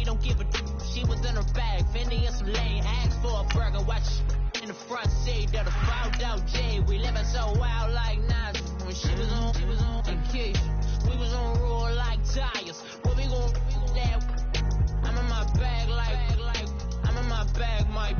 don't give a she was in her bag, Fendi and some lane, asked for a burger, watch in the front seat of the fouled out J. We living so wild like Nas. When she was on vacation, we was on roll like tires. What we gon' that? I'm in my bag like I'm in my bag, Mike.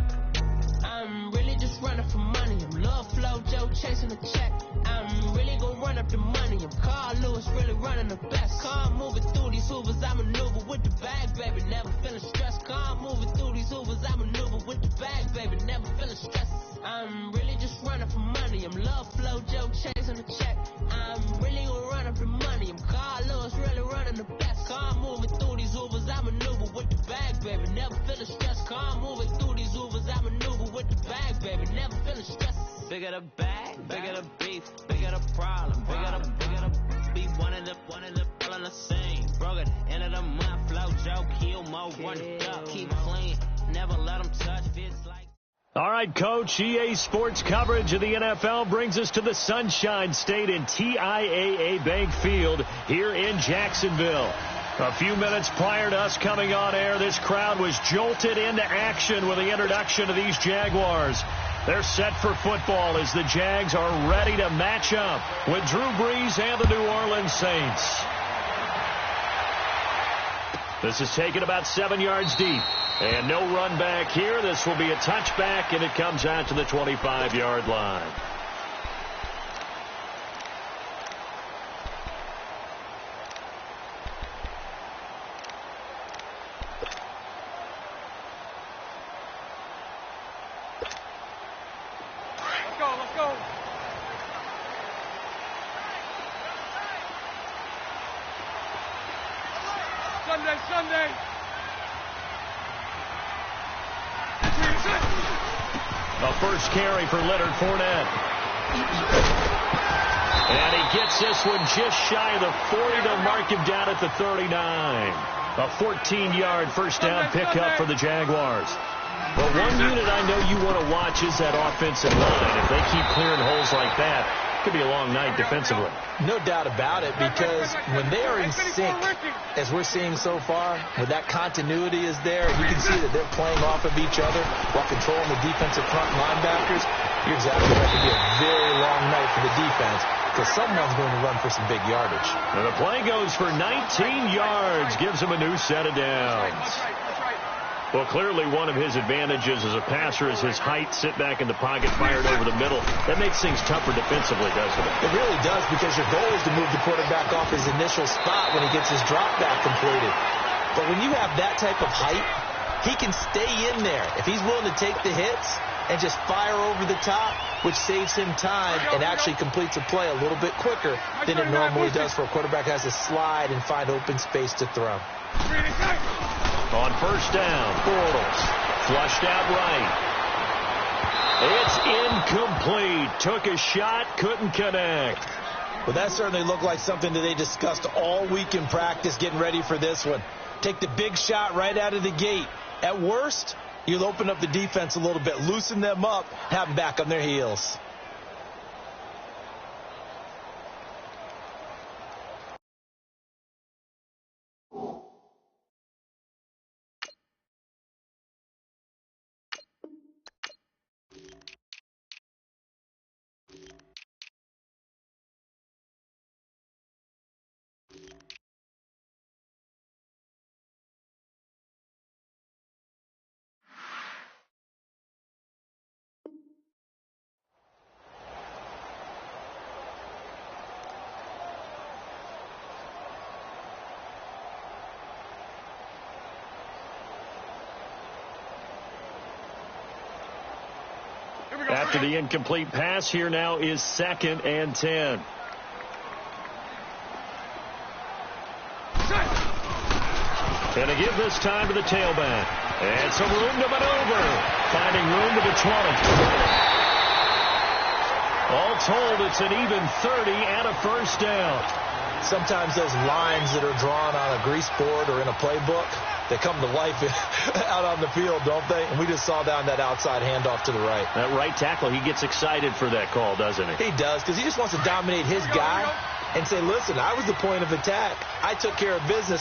I'm really just running for money. I'm Love Flow Joe chasing the check. I'm really gon' run up the money. I'm Carl Lewis really running the best. Car moving through these Hoovers, I maneuver with the bag, baby. Never feeling stressed. Car moving through these Hoovers, I maneuver with the bag, baby. Never feeling stressed. I'm really just running for money. I'm Love Flow Joe chasing the check. I'm really gon' run up the money. I'm Carl Lewis really running the best. Car moving through these Hoovers, I maneuver with the bag, baby. Never feeling stressed. Car moving through these Hoovers, I maneuver with the bag, baby. Never feeling stressed. Bigger the bag, bigger the beef, bigger the problem, bigger the beef. One of the all in the same. Broke at the end of the month, Flow Joe, kill more, run it up, keep clean, never let them touch. Feels like. All right, Coach, EA Sports coverage of the NFL brings us to the Sunshine State in TIAA Bank Field here in Jacksonville. A few minutes prior to us coming on air, this crowd was jolted into action with the introduction of these Jaguars. They're set for football as the Jags are ready to match up with Drew Brees and the New Orleans Saints. This is taken about 7 yards deep. And no run back here. This will be a touchback, and it comes out to the 25-yard line. Let's go. Sunday. A first carry for Leonard Fournette. And he gets this one just shy of the 40. They'll mark him down at the 39. A 14-yard first down pickup for the Jaguars. But one unit I know you want to watch is that offensive line. If they keep clearing holes like that, it could be a long night defensively. No doubt about it, because when they are in sync, as we're seeing so far, when that continuity is there, you can see that they're playing off of each other while controlling the defensive front linebackers. You're exactly right. It could be a very long night for the defense, because someone's going to run for some big yardage. And the play goes for 19 yards, gives him a new set of downs. Well, clearly one of his advantages as a passer is his height, sit back in the pocket, fired over the middle. That makes things tougher defensively, doesn't it? It really does, because your goal is to move the quarterback off his initial spot when he gets his drop back completed. But when you have that type of height, he can stay in there. If he's willing to take the hits and just fire over the top, which saves him time and actually completes a play a little bit quicker than it normally does for a quarterback has to slide and find open space to throw. On first down, Bortles flushed out right. It's incomplete. Took a shot, couldn't connect. Well, that certainly looked like something that they discussed all week in practice getting ready for this one. Take the big shot right out of the gate. At worst, you'll open up the defense a little bit, loosen them up, have them back on their heels. After the incomplete pass, here now is 2nd and 10. And to give this time to the tailback. And some room to maneuver. Finding room to the 20. All told, it's an even 30 and a first down. Sometimes those lines that are drawn on a grease board or in a playbook, they come to life out on the field, don't they? And we just saw down that outside handoff to the right. That right tackle, he gets excited for that call, doesn't he? He does, because he just wants to dominate his guy and say, listen, I was the point of attack. I took care of business.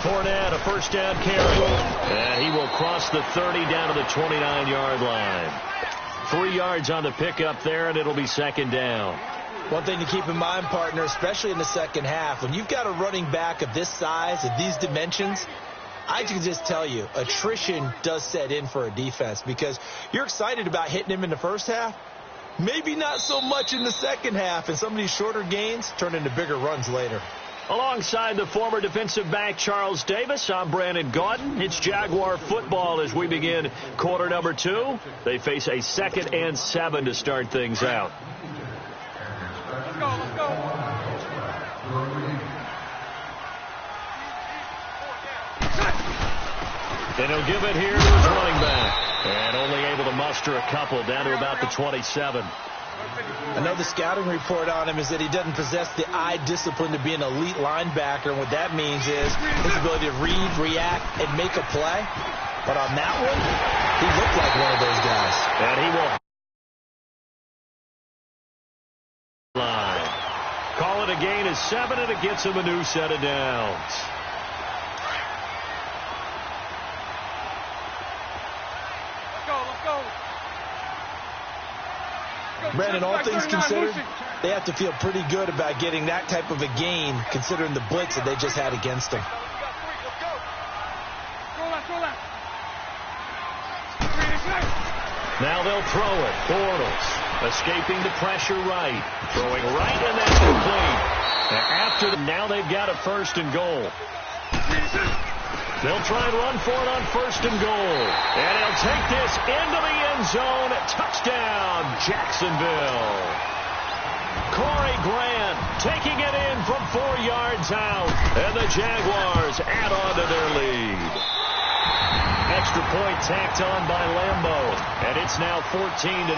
Fournette, a first down carry. And he will cross the 30 down to the 29-yard line. 3 yards on the pickup there, and it'll be second down. One thing to keep in mind, partner, especially in the second half, when you've got a running back of this size, of these dimensions, I can just tell you, attrition does set in for a defense because you're excited about hitting him in the first half. Maybe not so much in the second half, and some of these shorter gains turn into bigger runs later. Alongside the former defensive back Charles Davis, I'm Brandon Gaudin. It's Jaguar football as we begin quarter number 2. They face a 2nd and 7 to start things out. Let's go, let's go. And he'll give it here to his running back. And only able to muster a couple down to about the 27. I know the scouting report on him is that he doesn't possess the eye discipline to be an elite linebacker. And what that means is his ability to read, react, and make a play. But on that one, he looked like one of those guys. And he will line. Call it a gain of 7, and it gets him a new set of downs. Brandon, all things considered, they have to feel pretty good about getting that type of a gain considering the blitz that they just had against them. Now they'll throw it. Bortles escaping the pressure right. Throwing right, and that's complete. Now they've got a 1st and goal. They'll try and run for it on 1st and goal. And he'll take this into the end zone. Touchdown, Jacksonville. Corey Grant taking it in from 4 yards out. And the Jaguars add on to their lead. Extra point tacked on by Lambeau. And it's now 14-0.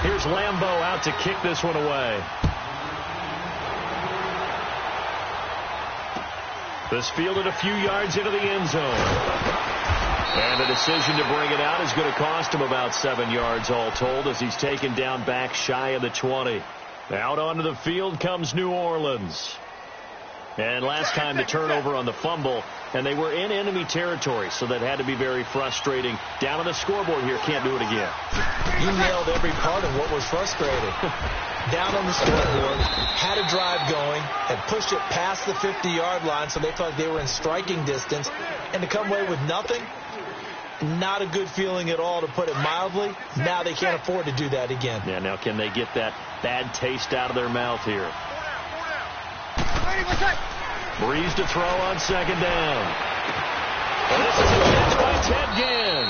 Here's Lambeau out to kick this one away. This fielded a few yards into the end zone. And the decision to bring it out is going to cost him about 7 yards all told as he's taken down back shy of the 20. Out onto the field comes New Orleans. And last time the turnover on the fumble, and they were in enemy territory, so that had to be very frustrating. Down on the scoreboard here, can't do it again. You nailed every part of what was frustrating. Down on the scoreboard, had a drive going, had pushed it past the 50-yard line, so they felt like they were in striking distance, and to come away with nothing, not a good feeling at all, to put it mildly. Now they can't afford to do that again. Yeah, now can they get that bad taste out of their mouth here? Breeze to throw on 2nd down. And this is a catch by Ted Ginn.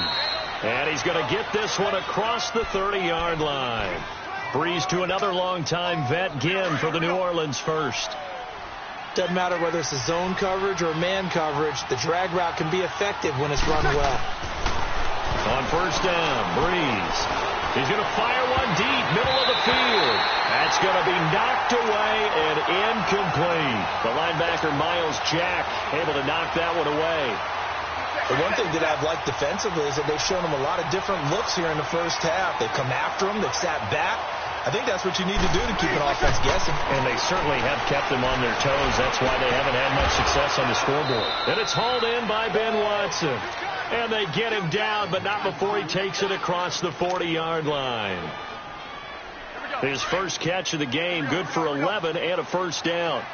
And he's going to get this one across the 30-yard line. Breeze to another long-time vet, Ginn, for the New Orleans 1st. Doesn't matter whether it's a zone coverage or man coverage, the drag route can be effective when it's run well. On 1st down, Breeze. He's going to fire one deep, middle of the field. That's going to be knocked away and incomplete. The linebacker, Miles Jack, able to knock that one away. The one thing that I've liked defensively is that they've shown him a lot of different looks here in the first half. They've come after him. They've sat back. I think that's what you need to do to keep an offense guessing. And they certainly have kept them on their toes. That's why they haven't had much success on the scoreboard. And it's hauled in by Ben Watson. And they get him down, but not before he takes it across the 40-yard line. His first catch of the game, good for 11 and a 1st down.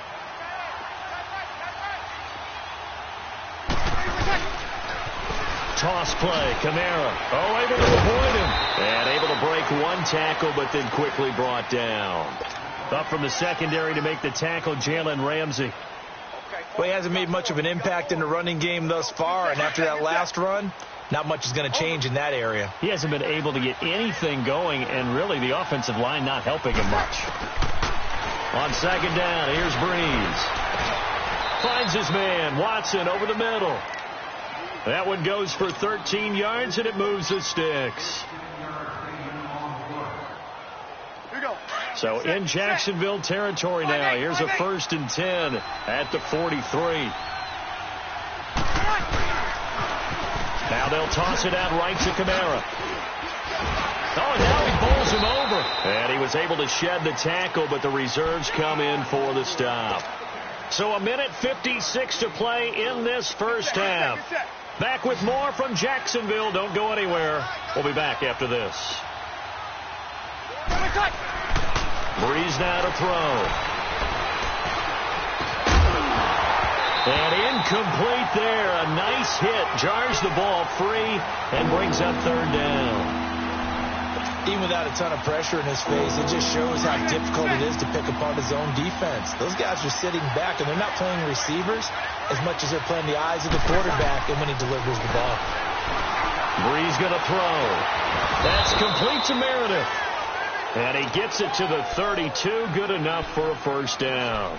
Toss play, Kamara. Oh, able to avoid him. And able to break one tackle, but then quickly brought down. Up from the secondary to make the tackle, Jalen Ramsey. Well, he hasn't made much of an impact in the running game thus far, and after that last run, not much is going to change in that area. He hasn't been able to get anything going, and really the offensive line not helping him much. On 2nd down, here's Breeze. Finds his man, Watson, over the middle. That one goes for 13 yards, and it moves the sticks. So in Jacksonville territory now. Here's a 1st and 10 at the 43. Now they'll toss it out right to Kamara. Oh, now he bowls him over. And he was able to shed the tackle, but the reserves come in for the stop. So 1:56 to play in this first half. Back with more from Jacksonville. Don't go anywhere. We'll be back after this. Breeze now to throw. And incomplete there. A nice hit. Jars the ball free and brings up third down. Even without a ton of pressure in his face, it just shows how difficult it is to pick apart his own defense. Those guys are sitting back, and they're not playing receivers as much as they're playing the eyes of the quarterback and when he delivers the ball. Breeze going to throw. That's complete to Meredith. And he gets it to the 32. Good enough for a first down.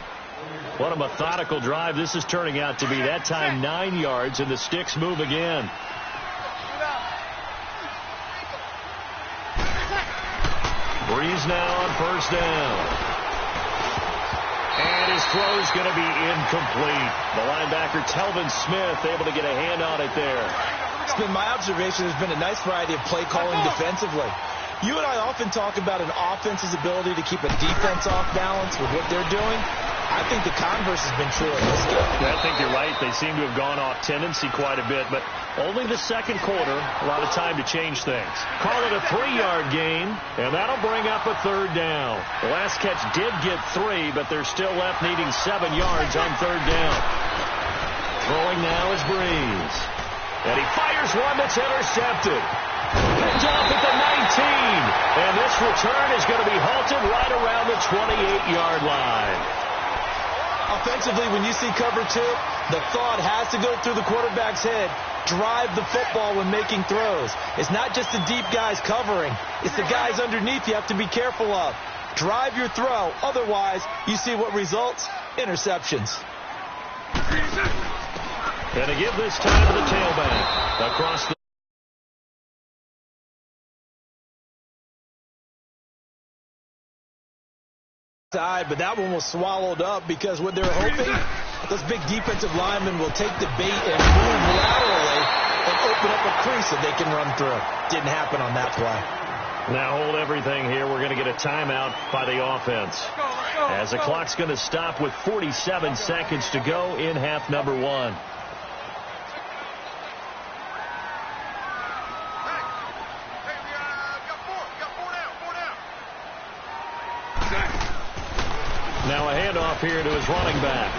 What a methodical drive this is turning out to be. That time 9 yards, and the sticks move again. Breeze now on first down. And his throw is going to be incomplete. The linebacker, Telvin Smith, able to get a hand on it there. It's been my observation there's been a nice variety of play calling defensively. You and I often talk about an offense's ability to keep a defense off balance with what they're doing. I think the converse has been true in this game. I think you're right. They seem to have gone off tendency quite a bit, but only the second quarter, a lot of time to change things. Call it a 3-yard gain, and that'll bring up a third down. The last catch did get 3, but they're still left needing 7 yards on third down. Throwing now is Breeze. And he fires one that's intercepted. Picked off at the 19. And this return is going to be halted right around the 28-yard line. Offensively, when you see cover 2, the thought has to go through the quarterback's head. Drive the football when making throws. It's not just the deep guys covering. It's the guys underneath you have to be careful of. Drive your throw. Otherwise, you see what results? Interceptions. And to give this time to the tailback. Across the side, but that one was swallowed up because what they're hoping, those big defensive linemen will take the bait and move laterally and open up a crease that they can run through. Didn't happen on that play. Now hold everything here. We're going to get a timeout by the offense. As the clock's going to stop with 47 seconds to go in half number 1. Now a handoff here to his running back.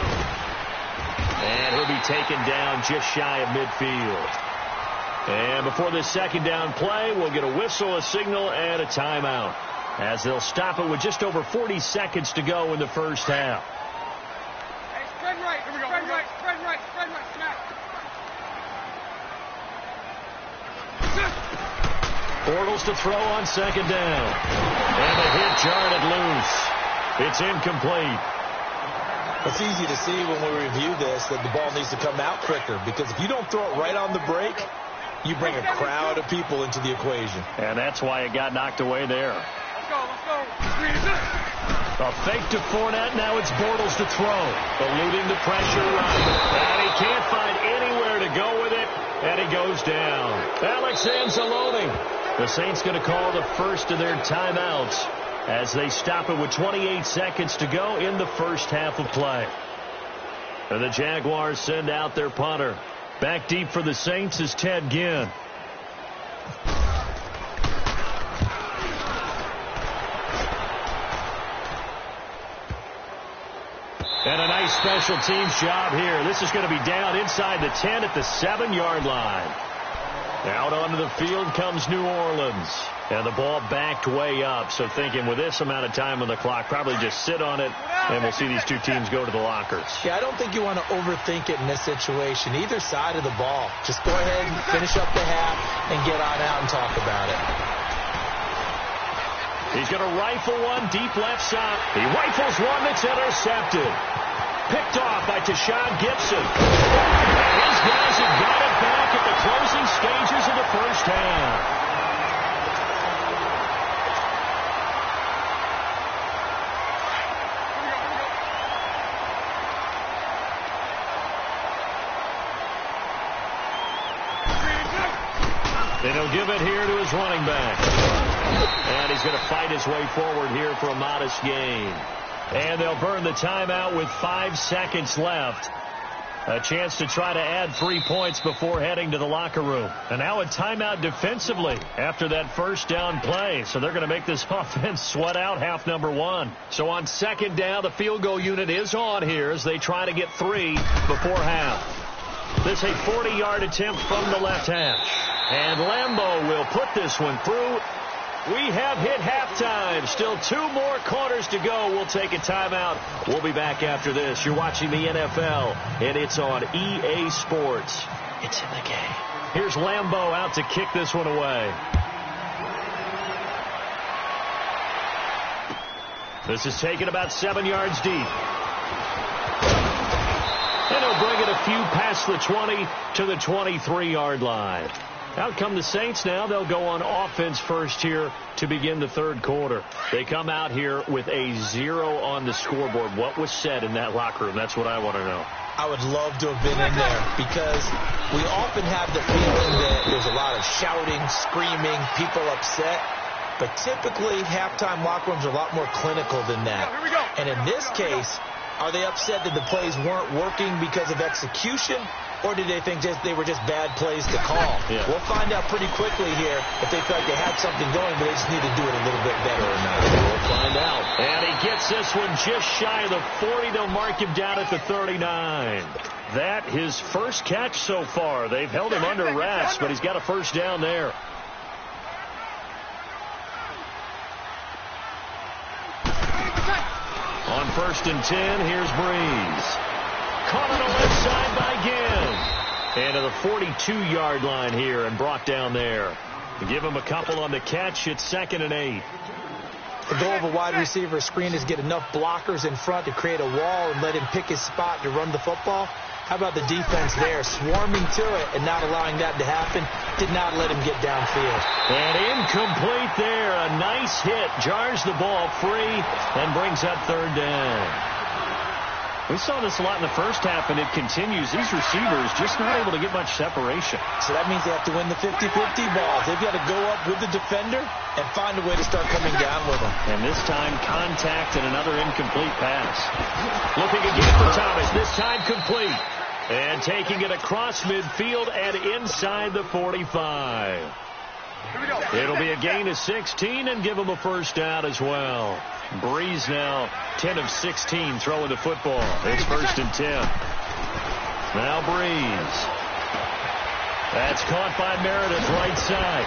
And he'll be taken down just shy of midfield. And before this second down play, we'll get a whistle, a signal, and a timeout, as they'll stop it with just over 40 seconds to go in the first half. Hey, spread right. Here we go. Spread right. Spread right. Spread right. Smack. Bortles to throw on second down. And the hit jarred it loose. It's incomplete. It's easy to see when we review this that the ball needs to come out quicker, because if you don't throw it right on the break, you bring a crowd of people into the equation. And that's why it got knocked away there. Let's go. Let's go. A fake to Fournette. Now it's Bortles to throw. Eluding the pressure right. And he can't find anywhere to go with it. And he goes down. Alex Anzalone. The Saints going to call the first of their timeouts as they stop it with 28 seconds to go in the first half of play. And the Jaguars send out their punter. Back deep for the Saints is Ted Ginn. And a nice special teams job here. This is going to be down inside the 10 at the 7-yard line. Out onto the field comes New Orleans. And the ball backed way up. So thinking with this amount of time on the clock, probably just sit on it, and we'll see these two teams go to the lockers. Yeah, I don't think you want to overthink it in this situation. Either side of the ball. Just go ahead and finish up the half and get on out and talk about it. He's going to rifle one deep left side. He rifles one that's intercepted. Picked off by Tashawn Gibson. And his guys have got it back at the closing stages of the first half. And he'll give it here to his running back. And he's going to fight his way forward here for a modest gain. And they'll burn the timeout with 5 seconds left. A chance to try to add 3 points before heading to the locker room. And now a timeout defensively after that first down play. So they're going to make this offense sweat out half number 1. So on second down, the field goal unit is on here as they try to get 3 before half. This a 40-yard attempt from the left hash. And Lambeau will put this one through. We have hit halftime. Still 2 more quarters to go. We'll take a timeout. We'll be back after this. You're watching the NFL, and it's on EA Sports. It's in the game. Here's Lambeau out to kick this one away. This is taken about 7 yards deep. And he'll bring it a few past the 20 to the 23-yard line. Out come the Saints now. They'll go on offense first here to begin the third quarter. They come out here with a 0 on the scoreboard. What was said in that locker room? That's what I want to know. I would love to have been in there because we often have the feeling that there's a lot of shouting, screaming, people upset. But typically, halftime locker rooms are a lot more clinical than that. Here we go. And in this case, are they upset that the plays weren't working because of execution? Or did they think they were just bad plays to call? Yeah. We'll find out pretty quickly here if they felt like they had something going, but they just need to do it a little bit better or not. We'll find out. And he gets this one just shy of the 40. They'll mark him down at the 39. That his first catch so far. They've held him under wraps, but he's got a first down there. On 1st and 10, here's Breeze. Caught on the left side by Ginn. And to the 42-yard line here and brought down there. To give him a couple on the catch, it's 2nd and 8. The goal of a wide receiver screen is get enough blockers in front to create a wall and let him pick his spot to run the football. How about the defense there, swarming to it and not allowing that to happen? Did not let him get downfield. And incomplete there. A nice hit. Jars the ball free and brings up 3rd down. We saw this a lot in the first half, and it continues. These receivers just not able to get much separation. So that means they have to win the 50-50 balls. They've got to go up with the defender and find a way to start coming down with them. And this time, contact and another incomplete pass. Looking again for Thomas. This time complete. And taking it across midfield and inside the 45. It'll be a gain of 16 and give him a first down as well. Breeze now 10 of 16 throwing the football. It's 1st and 10. Now Breeze. That's caught by Meredith right side.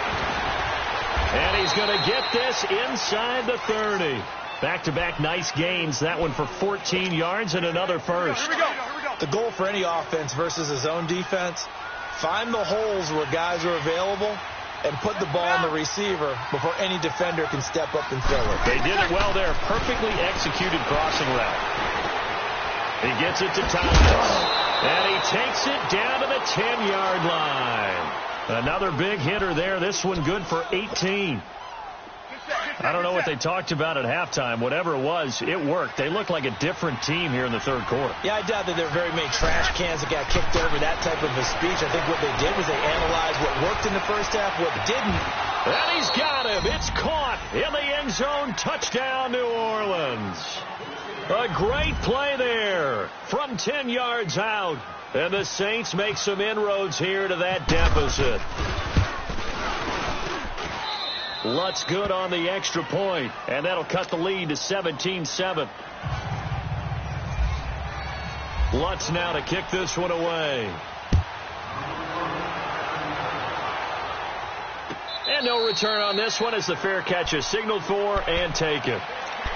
And he's going to get this inside the 30. Back-to-back nice gains. That one for 14 yards and another first. The goal for any offense versus his own defense, find the holes where guys are available and put the ball on the receiver before any defender can step up and fill it. They did it well there. Perfectly executed crossing route. He gets it to Thomas. And he takes it down to the 10-yard line. Another big hitter there. This one good for 18. I don't know what they talked about at halftime. Whatever it was, it worked. They look like a different team here in the third quarter. Yeah, I doubt that there were very many trash cans that got kicked over, that type of a speech. I think what they did was they analyzed what worked in the first half, what didn't. And he's got him. It's caught in the end zone. Touchdown, New Orleans. A great play there from 10 yards out. And the Saints make some inroads here to that deficit. Lutz good on the extra point, and that'll cut the lead to 17-7. Lutz now to kick this one away. And no return on this one as the fair catch is signaled for and taken.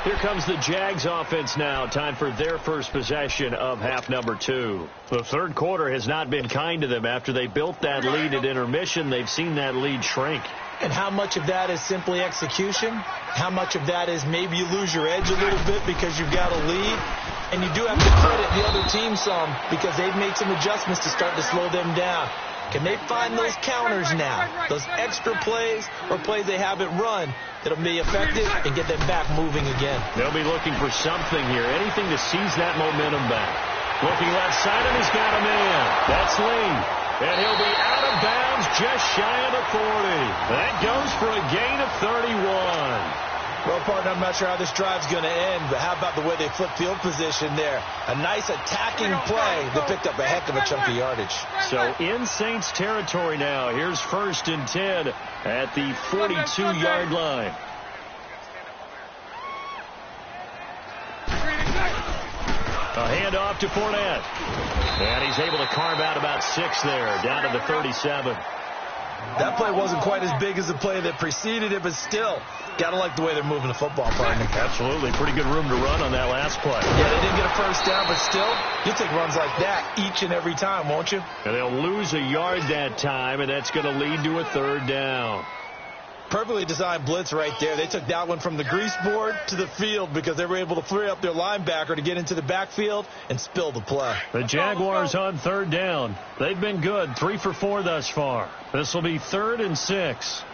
Here comes the Jags offense now. Time for their first possession of half number 2. The third quarter has not been kind to them. After they built that lead at intermission, they've seen that lead shrink. And how much of that is simply execution? How much of that is maybe you lose your edge a little bit because you've got a lead? And you do have to credit the other team some because they've made some adjustments to start to slow them down. Can they find those counters now, those extra plays or plays they haven't run that'll be effective and get them back moving again? They'll be looking for something here, anything to seize that momentum back. Looking left side, and he's got a man. That's Lee. And he'll be out of bounds just shy of the 40. That goes for a gain of 31. Well, partner, I'm not sure how this drive's going to end, but how about the way they flip field position there? A nice attacking play that picked up a heck of a chunk of yardage. So in Saints territory now. Here's 1st and 10 at the 42-yard line. A handoff to Fournette. And he's able to carve out about 6 there, down to the 37. That play wasn't quite as big as the play that preceded it, but still, got to like the way they're moving the football, partner. Absolutely. Pretty good room to run on that last play. Yeah, they didn't get a first down, but still, you'll take runs like that each and every time, won't you? And they'll lose a yard that time, and that's going to lead to a 3rd down. Perfectly designed blitz right there. They took that one from the grease board to the field because they were able to free up their linebacker to get into the backfield and spill the play. The Jaguars on 3rd down. They've been good, 3 for 4 thus far. This will be 3rd and 6.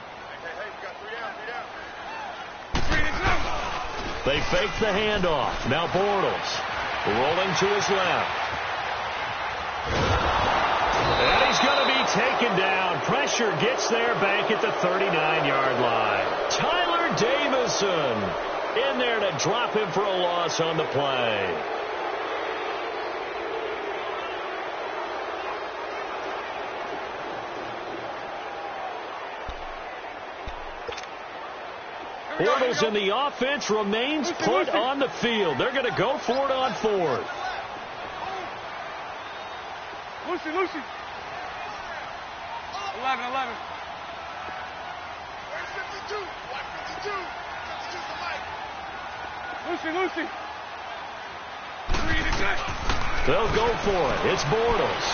They fake the handoff. Now Bortles rolling to his left. And he's going to be taken down. Pressure gets there back at the 39-yard line. Tyler Davison in there to drop him for a loss on the play. Bortles in the offense remains put on the field. They're going to go for it on 4th. Lucy. 11. Lucy. They'll go for it. It's Bortles.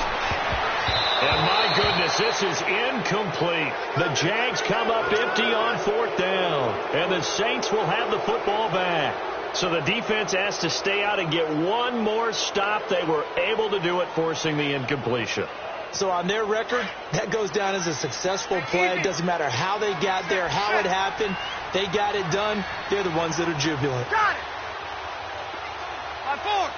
And my goodness, this is incomplete. The Jags come up empty on 4th down. And the Saints will have the football back. So the defense has to stay out and get one more stop. They were able to do it, forcing the incompletion. So on their record, that goes down as a successful play. It doesn't matter how they got there, how it happened. They got it done. They're the ones that are jubilant. Got it. On 4.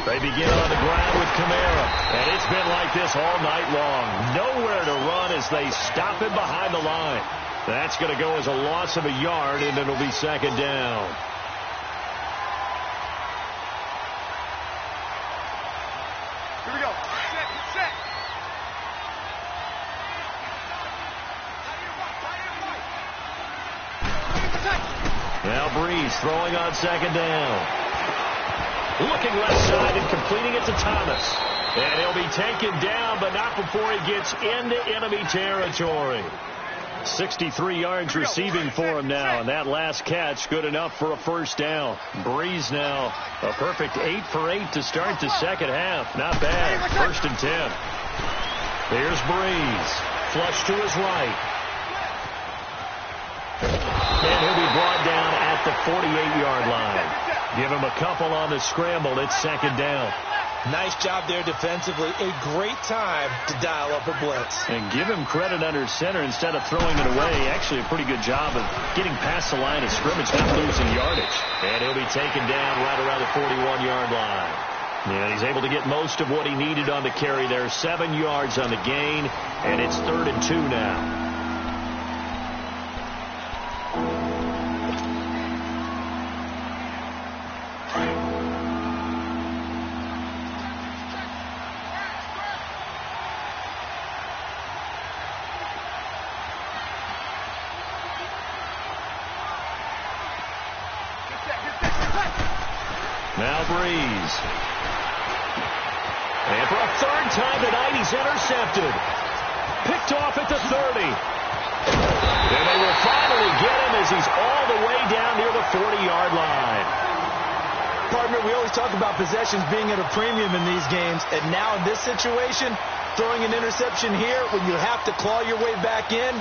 They begin on the ground with Kamara. And it's been like this all night long. Nowhere to run as they stop him behind the line. That's going to go as a loss of a yard, and it'll be 2nd down. Here we go. Set. Now Breeze throwing on 2nd down. Looking left side and completing it to Thomas. And he'll be taken down, but not before he gets into enemy territory. 63 yards receiving for him now, and that last catch good enough for a 1st down. Breeze now a perfect 8 for 8 to start the 2nd half. Not bad. 1st and 10. Here's Breeze. Flush to his right. And he'll be brought down at the 48-yard line. Give him a couple on the scramble. It's 2nd down. Nice job there defensively. A great time to dial up a blitz. And give him credit under center instead of throwing it away. Actually a pretty good job of getting past the line of scrimmage, not losing yardage. And he'll be taken down right around the 41-yard line. Yeah, he's able to get most of what he needed on the carry there. 7 yards on the gain, and it's 3rd and 2 now. Now Breeze. And for a 3rd time tonight, he's intercepted. Picked off at the 30. And they will finally get him as he's all the way down near the 40-yard line. Partner, we always talk about possessions being at a premium in these games. And now in this situation, throwing an interception here when you have to claw your way back in,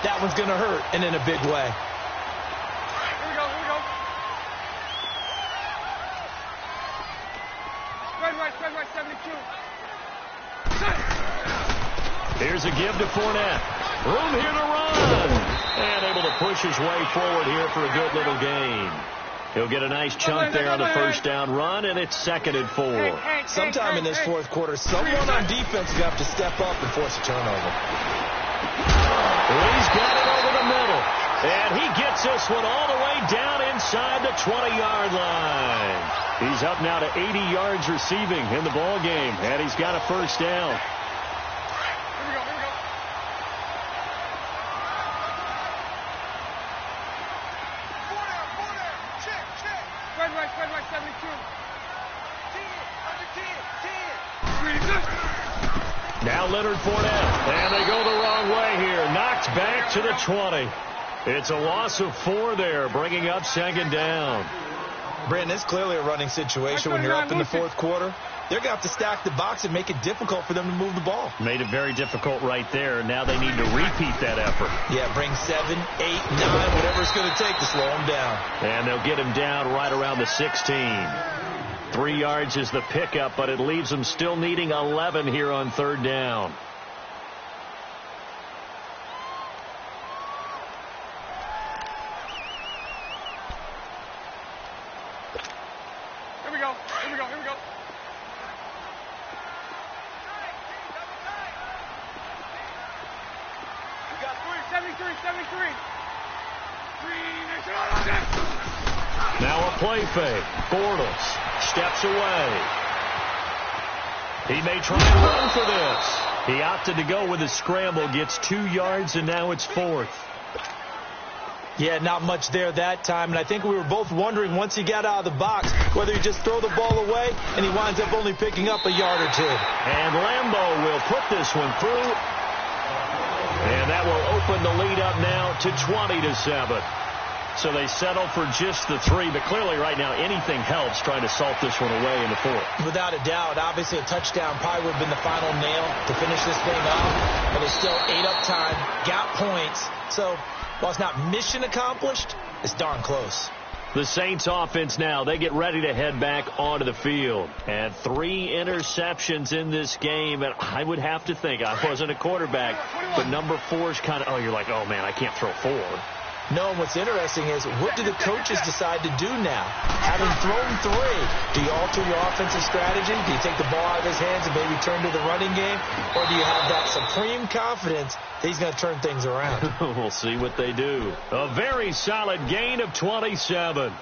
that one's going to hurt, and in a big way. Here we go. Spread right, 72. Here's a give to Fournette. Room here to run. And able to push his way forward here for a good little gain. He'll get a nice chunk there on the 1st down run, and it's 2nd and 4. Sometime in this 4th quarter, someone on defense is going to have to step up and force a turnover. He's got it over the middle. And he gets this one all the way down inside the 20-yard line. He's up now to 80 yards receiving in the ball game, and he's got a first down. Here we go. Four down. Check. Spread right, 72. 10. Now Leonard Fournette, and they go the wrong way here. Knocked back to the 20. It's a loss of 4 there, bringing up second down. Brandon, it's clearly a running situation when you're up in the fourth quarter. They're going to have to stack the box and make it difficult for them to move the ball. Made it very difficult right there. Now they need to repeat that effort. Yeah, bring 7, 8, 9, whatever it's going to take to slow them down. And they'll get him down right around the 16. 3 yards is the pickup, but it leaves them still needing 11 here on third down. Here we go. We got 73. Now a play fake. Bortles steps away. He may try and run for this. He opted to go with a scramble, gets 2 yards, and now it's 4th. Yeah, not much there that time, and I think we were both wondering once he got out of the box whether he just throw the ball away, and he winds up only picking up a yard or 2. And Lambeau will put this one through, and that will open the lead up now to 20-7. So they settle for just the 3, but clearly right now anything helps trying to salt this one away in the 4th. Without a doubt, obviously a touchdown probably would have been the final nail to finish this thing off, but they still ate up time, got points, so while it's not mission accomplished, it's darn close. The Saints offense now, they get ready to head back onto the field. And 3 interceptions in this game. And I would have to think, I wasn't a quarterback, but number 4 is kind of, you're like, oh, man, I can't throw 4. No, and what's interesting is what do the coaches decide to do now? Having thrown 3, do you alter your offensive strategy? Do you take the ball out of his hands and maybe turn to the running game? Or do you have that supreme confidence that he's going to turn things around? We'll see what they do. A very solid gain of 27.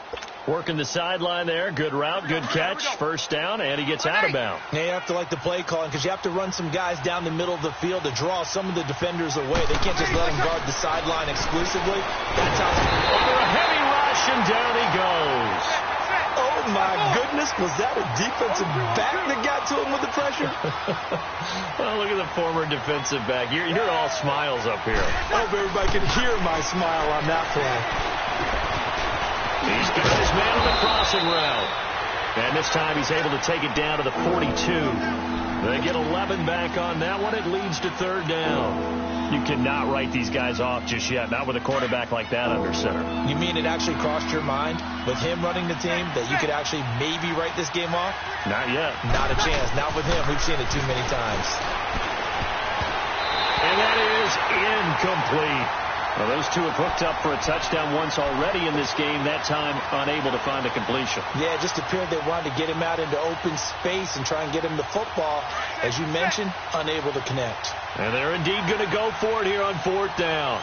Working the sideline there. Good route, good catch. First down, and he gets out of bounds. Yeah, you have to like the play calling because you have to run some guys down the middle of the field to draw some of the defenders away. They can't just let them guard the sideline exclusively. That's how over a heavy rush, and down he goes. Oh, my goodness. Was that a defensive back that got to him with the pressure? Well, look at the former defensive back. You're all smiles up here. I hope everybody can hear my smile on that play. He's got his man on the crossing route. And this time he's able to take it down to the 42. They get 11 back on that one. It leads to third down. You cannot write these guys off just yet, not with a quarterback like that under center. You mean it actually crossed your mind with him running the team that you could actually maybe write this game off? Not yet. Not a chance. Not with him. We've seen it too many times. And that is incomplete. Well, those two have hooked up for a touchdown once already in this game, that time unable to find a completion. Yeah, it just appeared they wanted to get him out into open space and try and get him the football. As you mentioned, unable to connect. And they're indeed going to go for it here on fourth down.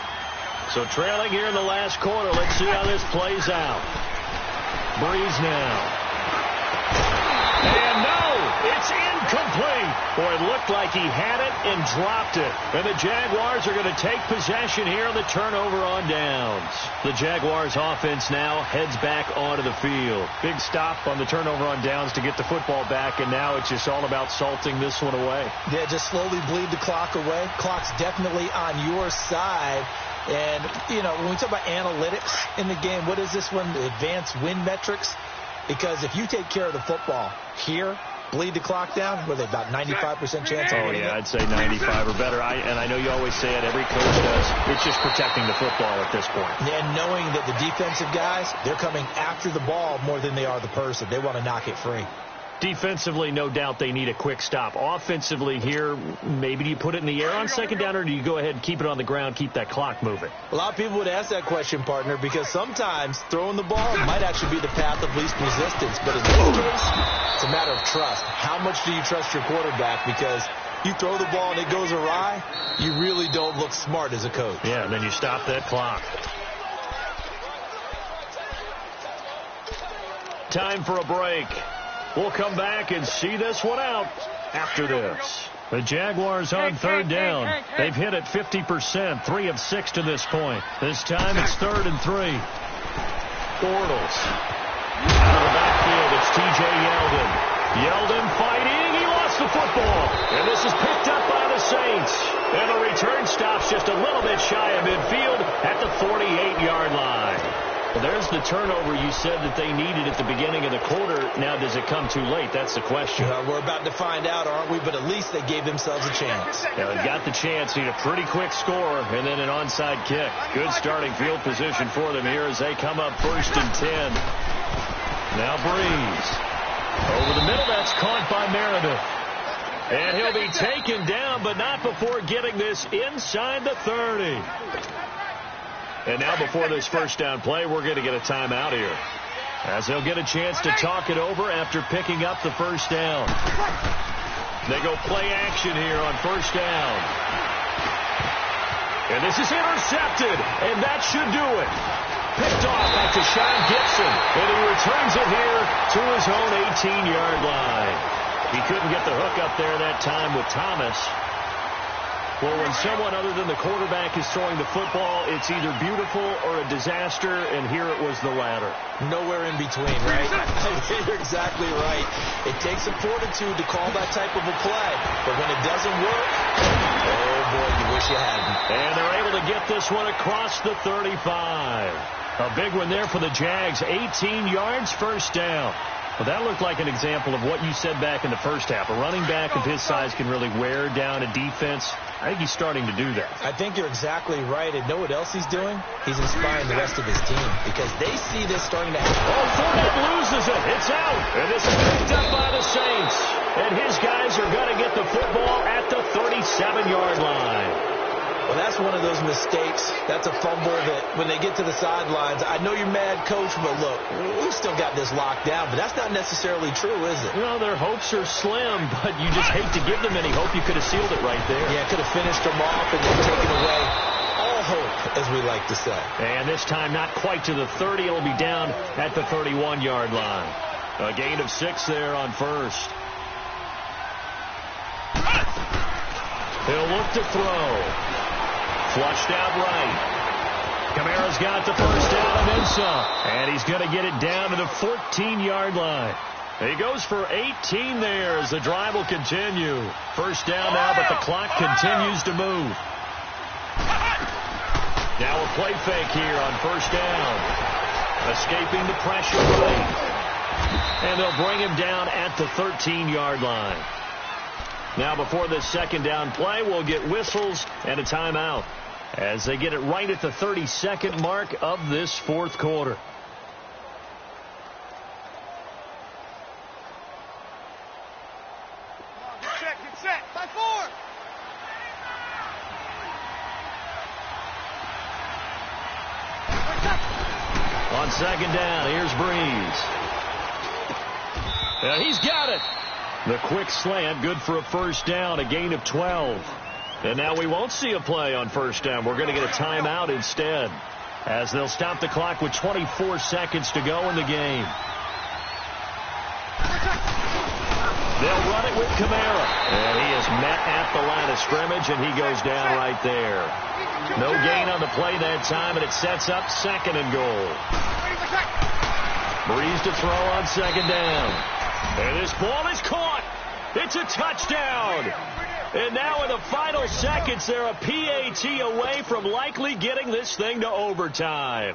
So trailing here in the last quarter. Let's see how this plays out. Breeze now. And no, it's incomplete. Boy, it looked like he had it and dropped it. And the Jaguars are going to take possession here on the turnover on downs. The Jaguars offense now heads back onto the field. Big stop on the turnover on downs to get the football back, and now it's just all about salting this one away. Yeah, just slowly bleed the clock away. Clock's definitely on your side. And, you know, when we talk about analytics in the game, what is this one? The advanced win metrics? Because if you take care of the football here, bleed the clock down, were they about 95% chance of winning? Oh, yeah, I'd say 95 or better. And I know you always say it, every coach does. It's just protecting the football at this point. And knowing that the defensive guys, they're coming after the ball more than they are the person. They want to knock it free. Defensively, no doubt they need a quick stop. Offensively here, maybe do you put it in the air on second down, or do you go ahead and keep it on the ground, keep that clock moving? A lot of people would ask that question, partner, because sometimes throwing the ball might actually be the path of least resistance. But in this case, it's a matter of trust. How much do you trust your quarterback? Because you throw the ball and it goes awry, you really don't look smart as a coach. Yeah, and then you stop that clock. time for a break. We'll come back and see this one out after this. The Jaguars on third down. They've hit it 50%, 3 of 6 to this point. This time it's 3rd and 3. Bortles. Out of the backfield, it's T.J. Yeldon. Yeldon fighting. He lost the football. And this is picked up by the Saints. And the return stops just a little bit shy of midfield at the 48-yard line. Well, there's the turnover you said that they needed at the beginning of the quarter. Now, does it come too late? That's the question. We're about to find out, aren't we? But at least they gave themselves a chance. Yeah, they got the chance. Need a pretty quick score and then an onside kick. Good starting field position for them here as they come up 1st and 10. Now Breeze. Over the middle, that's caught by Meredith. And he'll be taken down, but not before getting this inside the 30. And now before this first down play, we're going to get a timeout here, as they'll get a chance to talk it over after picking up the first down. They go play action here on first down. And this is intercepted, and that should do it. Picked off by Tashawn Gibson, and he returns it here to his own 18-yard line. He couldn't get the hook up there that time with Thomas. Well, when someone other than the quarterback is throwing the football, it's either beautiful or a disaster, and here it was the latter. Nowhere in between, right? You're exactly right. It takes some fortitude to call that type of a play, but when it doesn't work, oh boy, you wish you hadn't. And they're able to get this one across the 35. A big one there for the Jags, 18 yards, first down. Well, that looked like an example of what you said back in the first half. A running back of his size can really wear down a defense. I think he's starting to do that. I think you're exactly right. And know what else he's doing? He's inspiring the rest of his team because they see this starting to happen. Oh, Fournette loses it. It's out. And this is picked up by the Saints. And his guys are going to get the football at the 37-yard line. Well, that's one of those mistakes. That's a fumble that when they get to the sidelines, I know you're mad, Coach, but look, we've still got this locked down. But that's not necessarily true, is it? Well, their hopes are slim, but you just hate to give them any hope. You could have sealed it right there. Yeah, could have finished them off and then taken away all hope, as we like to say. And this time not quite to the 30. It'll be down at the 31-yard line. A gain of 6 there on first. He'll look to throw. Flushed out right. Kamara's got the first down and then some. And he's going to get it down to the 14-yard line. He goes for 18 there as the drive will continue. First down now, but the clock continues to move. Now a play fake here on first down. Escaping the pressure right. And they'll bring him down at the 13-yard line. Now before this second down play, we'll get whistles and a timeout as they get it right at the 32nd mark of this fourth quarter. Get set. By 4. On second down, here's Breeze. And he's got it. The quick slant, good for a first down, a gain of 12. And now we won't see a play on first down. We're going to get a timeout instead, as they'll stop the clock with 24 seconds to go in the game. They'll run it with Kamara. And he is met at the line of scrimmage, and he goes down right there. No gain on the play that time, and it sets up second and goal. Breeze to throw on second down. And this ball is caught. It's a touchdown. And now in the final seconds, they're a PAT away from likely getting this thing to overtime.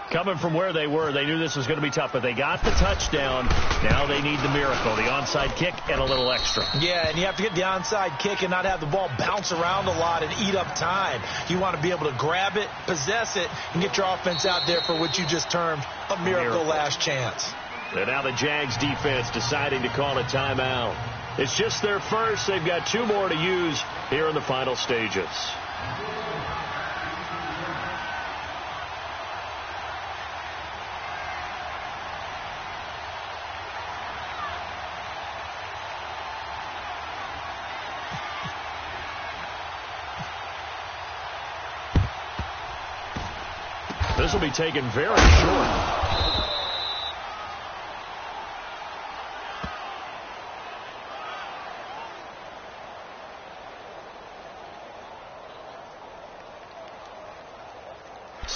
Coming from where they were, they knew this was going to be tough, but they got the touchdown. Now they need the miracle, the onside kick and a little extra. Yeah, and you have to get the onside kick and not have the ball bounce around a lot and eat up time. You want to be able to grab it, possess it, and get your offense out there for what you just termed a miracle last chance. And now the Jags defense deciding to call a timeout. It's just their first. They've got 2 more to use here in the final stages. This will be taken very short.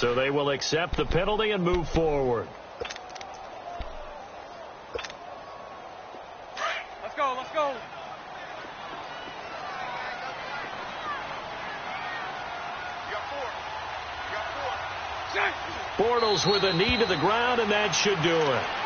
So they will accept the penalty and move forward. Let's go, let's go. Bortles with a knee to the ground, and that should do it.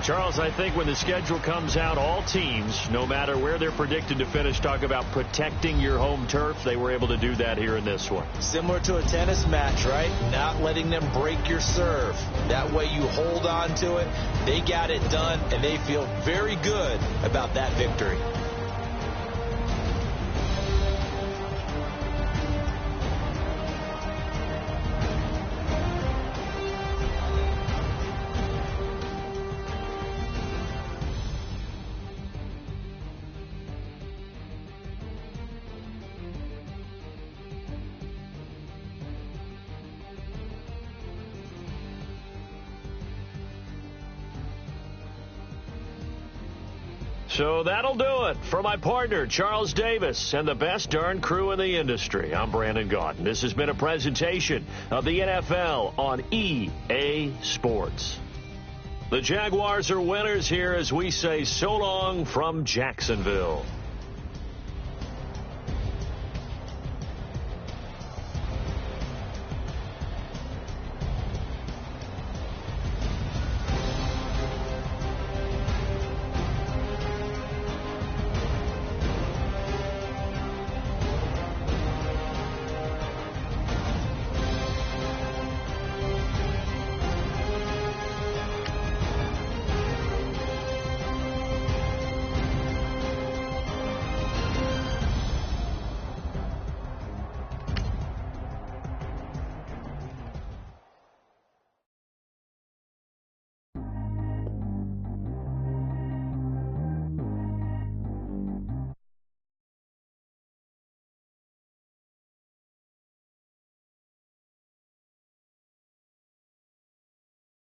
And Charles, I think when the schedule comes out, all teams, no matter where they're predicted to finish, talk about protecting your home turf. They were able to do that here in this one. Similar to a tennis match, right? Not letting them break your serve. That way you hold on to it. They got it done, and they feel very good about that victory. So that'll do it for my partner, Charles Davis, and the best darn crew in the industry. I'm Brandon Gaudin. This has been a presentation of the NFL on EA Sports. The Jaguars are winners here as we say so long from Jacksonville.